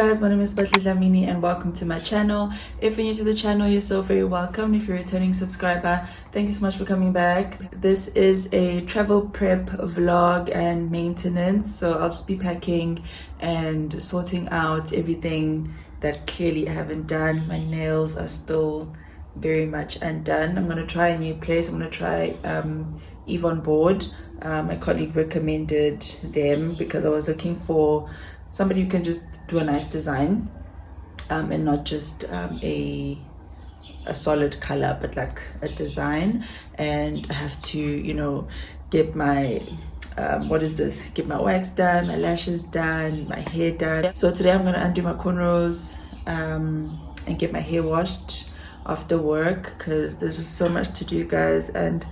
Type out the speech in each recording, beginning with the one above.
guys, my name is Dlamini and welcome to my channel. If you're new to the channel, you're so very welcome. If you're a returning subscriber, thank you so much for coming back. This is a travel prep vlog and maintenance, so I'll just be packing and sorting out everything that clearly I haven't done. My nails are still very much undone. I'm gonna try a new place. I'm gonna try Yvonne Board. My colleague recommended them because I was looking for somebody who can just do a nice design and not just a solid color, but like a design. And I have to, you know, get my get my wax done, my lashes done, my hair done. So today I'm gonna undo my cornrows and get my hair washed after work because there's just so much to do, guys. And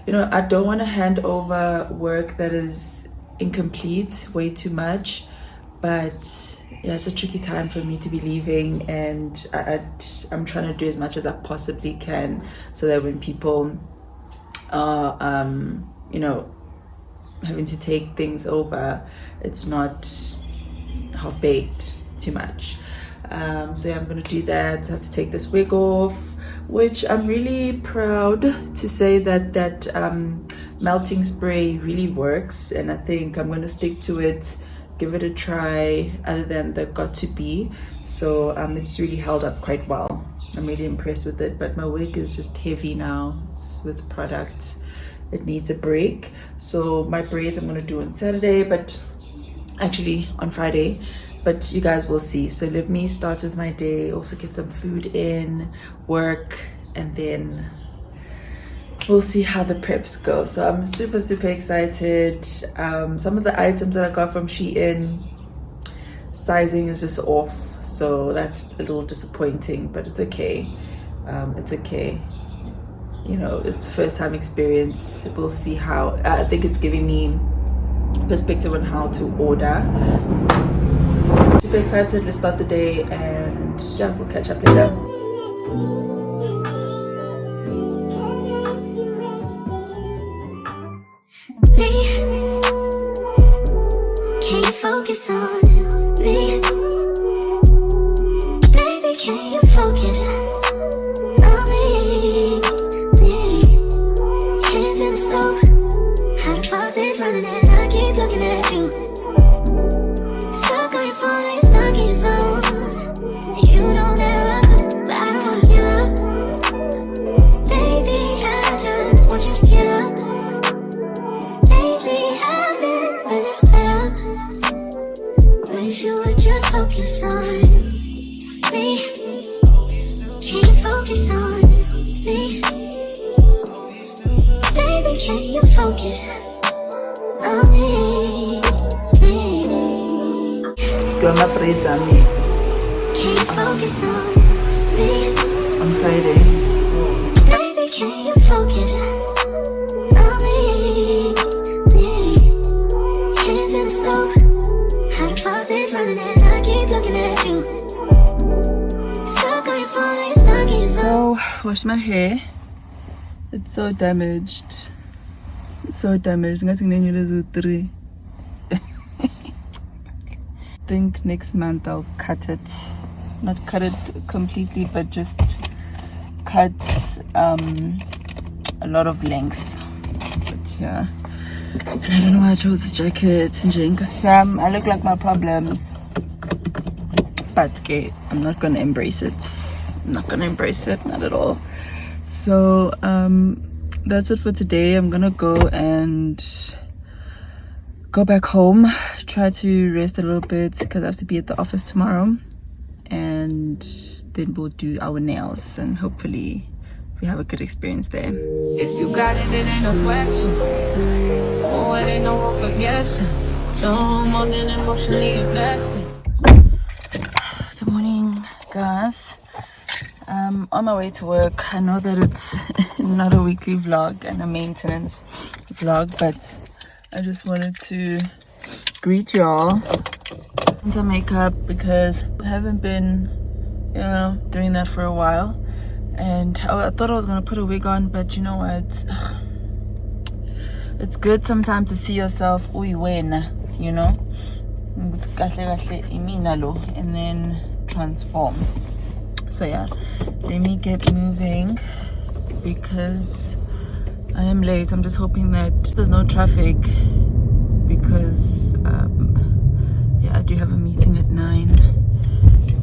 you know, I don't want to hand over work that is incomplete way too much, but yeah, it's a tricky time for me to be leaving, and I'm trying to do as much as I possibly can so that when people are you know, having to take things over, it's not half-baked too much. So yeah, I'm gonna do that. I have to take this wig off, which I'm really proud to say that melting spray really works, and I think I'm gonna stick to it, give it a try, other than the got to be. So it's really held up quite well. I'm really impressed with it, but my wig is just heavy now. It's with product, it needs a break. So my braids I'm gonna do on Saturday, but actually on Friday, but you guys will see. So let me start with my day, also get some food in, work, and then we'll see how the preps go. So I'm super excited. Some of the items that I got from Shein, sizing is just off, so that's a little disappointing, but it's okay. It's okay, you know, it's first time experience. We'll see how. I think it's giving me perspective on how to order. Super excited. Let's start the day, and yeah, we'll catch up later. Can you focus on me? Baby, can you focus on me? Hands in the stove, how the faucet's running and I keep looking at you. Stuck on your phone, you're stuck in your zone. You don't ever, but I don't wanna give up. Baby, I just want you to get up. Lately I've been running fed up. Wish you would just focus on me. Can you focus on me? Baby, can you focus on me? Got my braids on me. Can you focus on me? On Friday. Baby, can you focus on me? Hands in the stove, how the faucet's running and I keep looking at you. Stuck on your phone, you're stuck in your zone. So, wash my hair. It's so damaged. So damaged. I think next month I'll cut it. Not cut it completely, but just cut a lot of length. But yeah. And I don't know why I chose this jacket. Because I look like my problems. But okay, I'm not gonna embrace it. I'm not gonna embrace it, not at all. So that's it for today. I'm gonna go back home, try to rest a little bit because I have to be at the office tomorrow, and then we'll do our nails and hopefully we have a good experience there. If you got it, it ain't no question. Oh, it ain't no room for guessing. No more than emotionally invested. Good morning, guys. On my way to work. I know that it's not a weekly vlog and a maintenance vlog, but I just wanted to greet y'all. Some makeup because I haven't been, you know, doing that for a while. And I thought I was gonna put a wig on, but you know what? It's good sometimes to see yourself, you know. and then transform. So yeah, let me get moving because I am late. I'm just hoping that there's no traffic because yeah, I do have a meeting at 9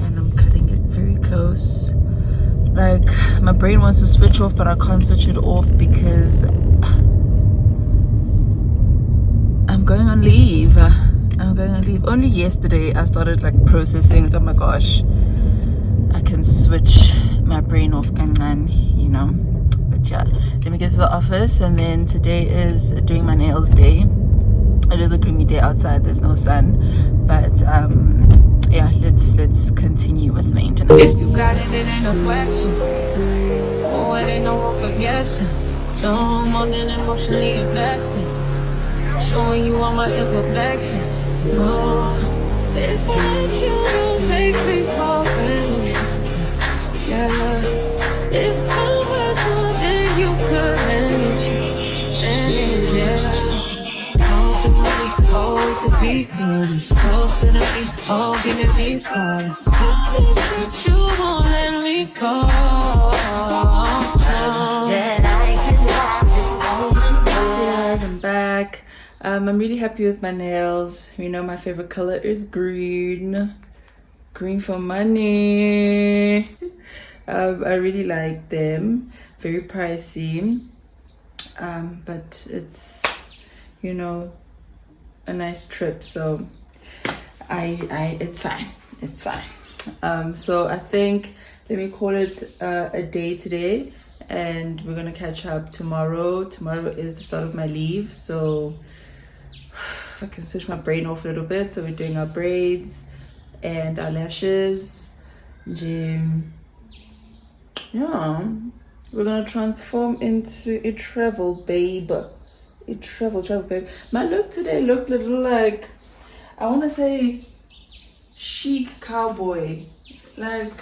and I'm cutting it very close. Like, my brain wants to switch off, but I can't switch it off because I'm going on leave. Only yesterday I started like processing. Oh my gosh, I can switch my brain off, you know. But yeah, let me get to the office. And then today is doing my nails day. It is a gloomy day outside, there's no sun, but yeah, let's continue with maintenance. If you got it, it ain't no question. Oh, it ain't no room for guessing. No more than emotionally invested. Showing you all my imperfections. No, if I let you, don't take me for granted. Yeah, if I were good, then you could manage. Yeah. Oh, we could be good. It's closer to me. Oh, give me these flowers. Promise that you won't let me fall. That I can have this moment. Hey guys, I'm back. I'm really happy with my nails. You know, my favorite color is green. Green for money. I really like them. Very pricey. But it's, you know, a nice trip, so it's fine. So I think, let me call it a day today, and we're gonna catch up tomorrow. Tomorrow is the start of my leave, so I can switch my brain off a little bit. So we're doing our braids and our lashes. Yeah, we're gonna transform into a travel babe. A travel babe. My look today looked a little like, I want to say chic cowboy, like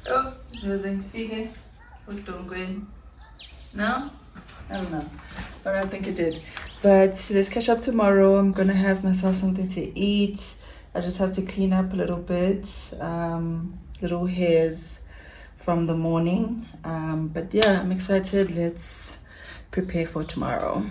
oh, using figure with Dongwen. No, I don't know, but I think it did. But let's catch up tomorrow. I'm gonna have myself something to eat. I just have to clean up a little bit, little hairs from the morning. But yeah, I'm excited. Let's prepare for tomorrow.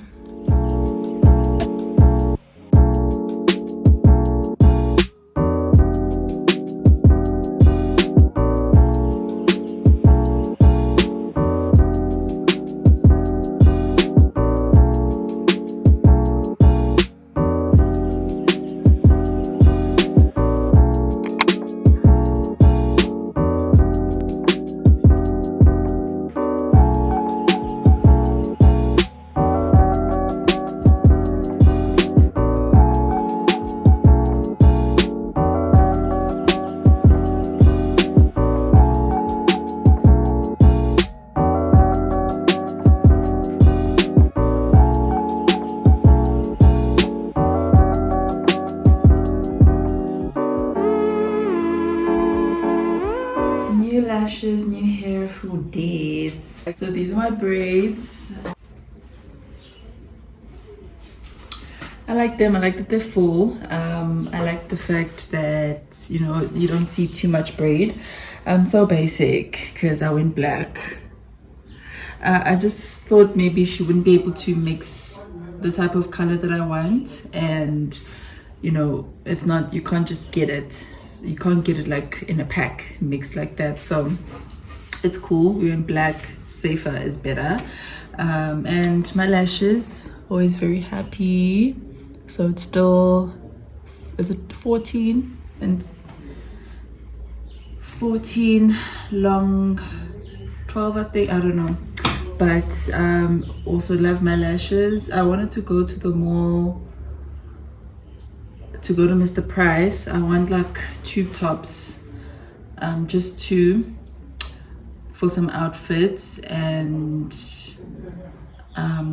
New lashes, new hair, who days. So these are my braids. I like them. I like that they're full. I like the fact that, you know, you don't see too much braid. I'm so basic because I went black. I just thought maybe she wouldn't be able to mix the type of color that I want, and you know, it's not, you can't just get it. You can't get it like in a pack mixed like that. So it's cool. We went black. Safer is better. And my lashes, always very happy. So it's still, is it 14 and 14 long, 12 I think, I don't know. But also love my lashes. I wanted to go to the mall to go to Mr. Price. I want like tube tops, just two for some outfits, and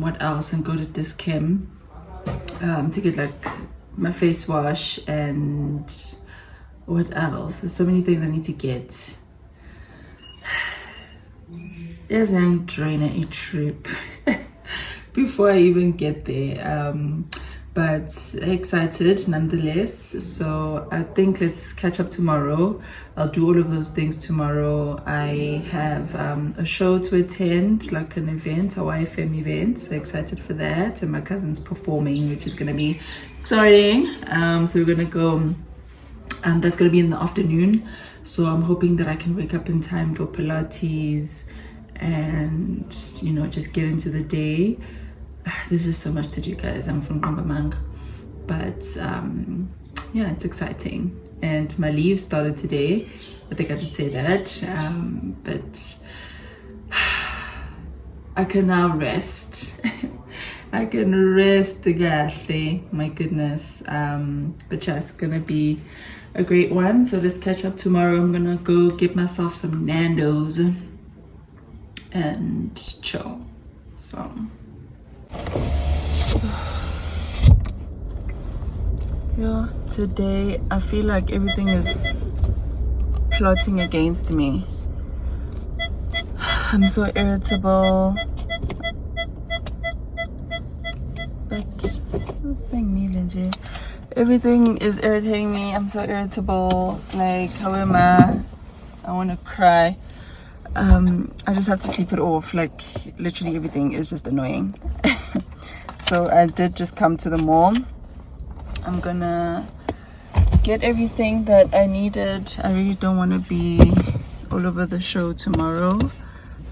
what else, and go to Dischem to get like my face wash, and what else, there's so many things I need to get. as I'm trying a trip before I even get there. But excited nonetheless. So I think let's catch up tomorrow. I'll do all of those things tomorrow. I have a show to attend, like an event, a YFM event. So excited for that. And my cousin's performing, which is gonna be exciting. So we're gonna go. That's gonna be in the afternoon. So I'm hoping that I can wake up in time for Pilates and, you know, just get into the day. There's just so much to do, guys. I'm from Kambamang, but yeah, it's exciting. And my leave started today. I think I did say that, but I can now rest. I can rest, Gathi. My goodness. But yeah, it's gonna be a great one. So let's catch up tomorrow. I'm gonna go get myself some Nando's and chill. So yeah, today I feel like everything is plotting against me. I'm so irritable, but I'm saying me, Linji. Everything is irritating me. I'm so irritable. Like, how am I want to cry. I just have to sleep it off. Like, literally everything is just annoying. So I did just come to the mall. I'm gonna get everything that I needed. I really don't want to be all over the show tomorrow.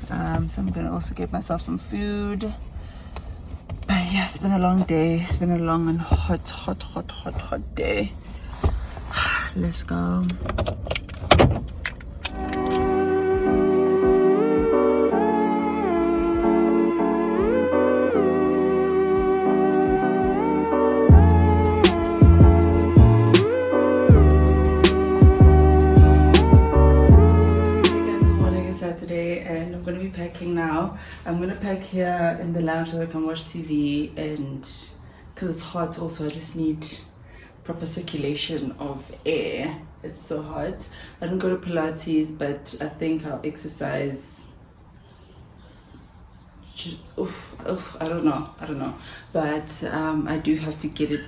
So I'm gonna also get myself some food. But yeah, it's been a long day. It's been a long and hot day. Let's go. And I'm gonna be packing now. I'm gonna pack here in the lounge so I can watch TV, and because it's hot also, I just need proper circulation of air. It's so hot. I don't go to Pilates, but I think I'll exercise. I don't know, but I do have to get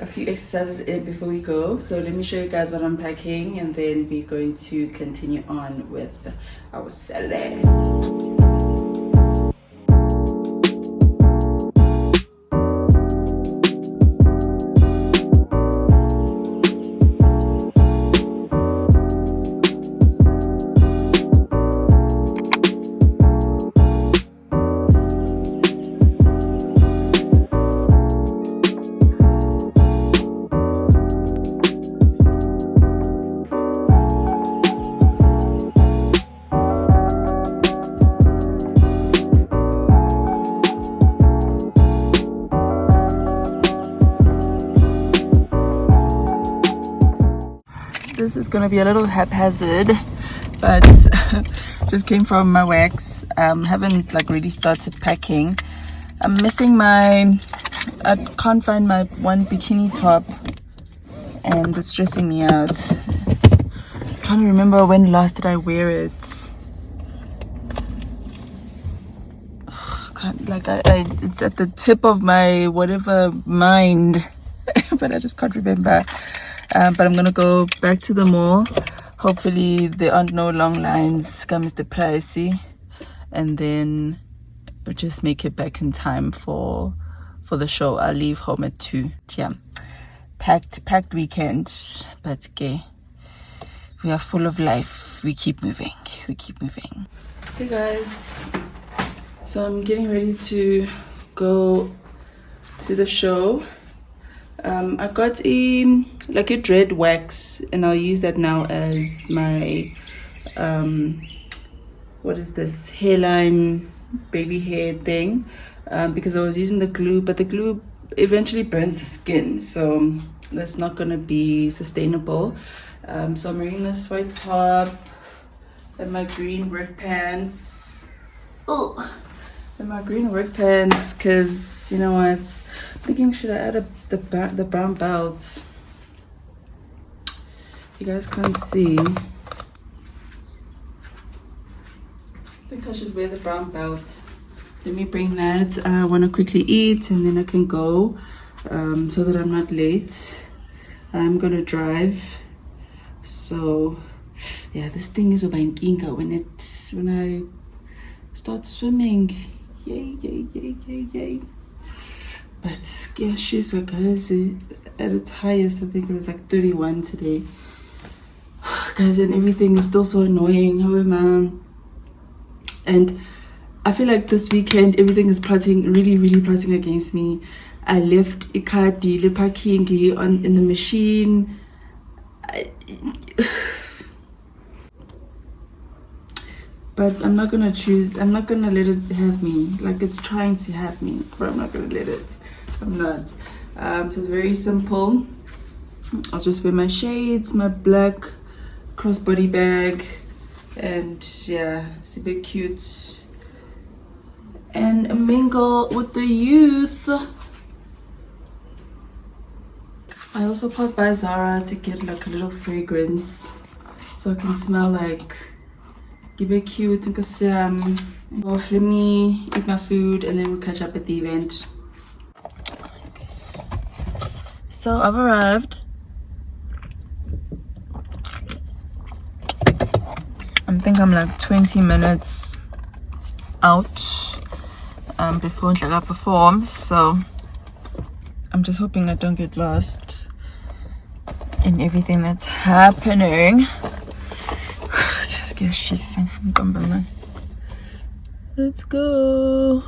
a few exercises in before we go. So let me show you guys what I'm packing, and then we're going to continue on with our Saturday. This is gonna be a little haphazard, but just came from my wax. Haven't like really started packing. I'm missing I can't find my one bikini top, and it's stressing me out. I'm trying to remember when last did I wear it. It's at the tip of my whatever mind, but I just can't remember. But I'm gonna go back to the mall. Hopefully there aren't no long lines, comes the pricey, and then we'll just make it back in time for the show. I'll leave home at 2. Yeah, packed weekend, but okay, we are full of life. We keep moving. Hey guys, so I'm getting ready to go to the show. I got a dread wax, and I'll use that now as my what is this, hairline baby hair thing, because I was using the glue, but the glue eventually burns the skin, so that's not gonna be sustainable. So I'm wearing this white top and my green work pants. And my green work pants, because you know what, I'm thinking, should I add the brown belt? You guys can't see, think I should wear the brown belt. Let me bring that. I want to quickly eat and then I can go so that I'm not late. I'm gonna drive. So yeah, this thing is over in Inga when I start swimming. Yay, yay, yay, yay, yay. But yeah, she's like, guys, at its highest, I think it was like 31 today. Guys, and everything is still so annoying. However, and I feel like this weekend everything is plotting, really plotting against me. I left Ikadi, the parking in the machine. But I'm not gonna let it have me. Like, it's trying to have me, but I'm not gonna let it. I'm not. So it's very simple. I'll just wear my shades, my black crossbody bag, and yeah, it's a bit cute. And mingle with the youth. I also passed by Zara to get like a little fragrance so I can smell like give it cute and let me eat my food and then we'll catch up at the event. So I've arrived. I think I'm like 20 minutes out before Ndlaga performs, so I'm just hoping I don't get lost in everything that's happening. Let's go.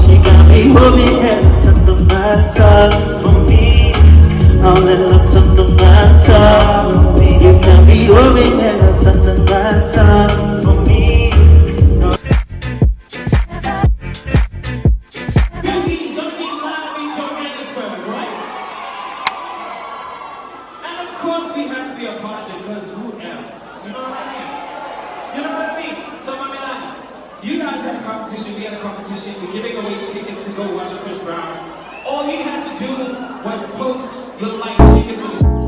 She got me holding hands on the matter for me. All that looks on the matter. You can be holding hands on the matter for me. He's gonna be live in Johannesburg, right? And of course we had to be a part of it because who else? You know what I mean? You know what I mean? So Mamilani, you guys had a competition, we had a competition, we're giving away tickets to go watch Chris Brown. All you had to do was post your live tickets.